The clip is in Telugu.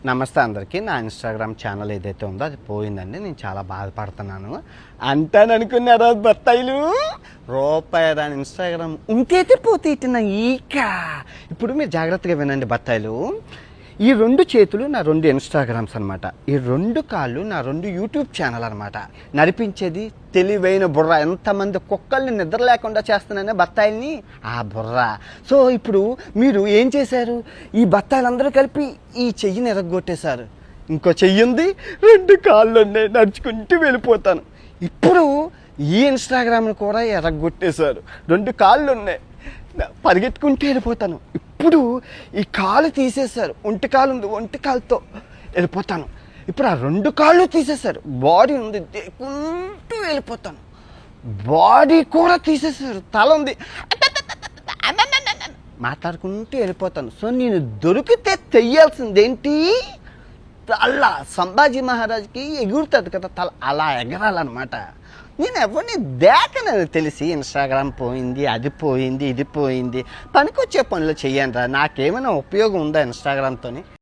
నమస్తే అందరికీ. నా ఇన్స్టాగ్రామ్ ఛానల్ ఏదైతే ఉందో అది పోయిందండి. నేను చాలా బాధపడుతున్నాను. అంటాననుకున్నారా బత్తాయిలు? రూపాయి దాని ఇన్స్టాగ్రామ్ ఉంటైతే పోతే ఇట్టిన ఈక. ఇప్పుడు మీరు జాగ్రత్తగా వినండి బత్తాయిలు. ఈ 2 చేతులు నా 2 ఇన్స్టాగ్రామ్స్ అనమాట. ఈ 2 కాళ్ళు నా 2 యూట్యూబ్ ఛానల్ అనమాట. నడిపించేది తెలివైన బుర్ర. ఎంతమంది కుక్కల్ని నిద్ర లేకుండా చేస్తున్నానే బత్తాయిల్ని, ఆ బుర్ర. సో ఇప్పుడు మీరు ఏం చేశారు? ఈ బత్తాయిలందరూ కలిపి ఈ చెయ్యిని ఎరగొట్టేశారు. ఇంకో చెయ్యి ఉంది, 2 కాళ్ళు ఉన్నాయి, నడుచుకుంటూ వెళ్ళిపోతాను. ఇప్పుడు ఈ ఇన్స్టాగ్రామ్ని కూడా ఎరగొట్టేశారు. 2 కాళ్ళు ఉన్నాయి, పరిగెత్తుకుంటూ వెళ్ళిపోతాను. ఇప్పుడు ఈ కాలు తీసేశారు, ఒంటి కాలు ఉంది, ఒంటి కాలుతో వెళ్ళిపోతాను. ఇప్పుడు ఆ 2 కాళ్ళు తీసేశారు, బాడీ ఉంది, దేకుంటూ వెళ్ళిపోతాను. బాడీ కూడా తీసేశారు, తల ఉంది, మాట్లాడుకుంటూ వెళ్ళిపోతాను. సో నేను దొరికితే తెయ్యాల్సింది ఏంటి? తల. సంభాజీ మహారాజ్కి ఎగురుతుంది కదా తల, అలా ఎగరాలన్నమాట. నేను ఎవరిని దేకనని తెలిసి ఇన్స్టాగ్రామ్ పోయింది, అది పోయింది, ఇది పోయింది. పనికొచ్చే పనులు చెయ్యండి రా. నాకేమైనా ఉపయోగం ఉందా ఇన్స్టాగ్రామ్తో?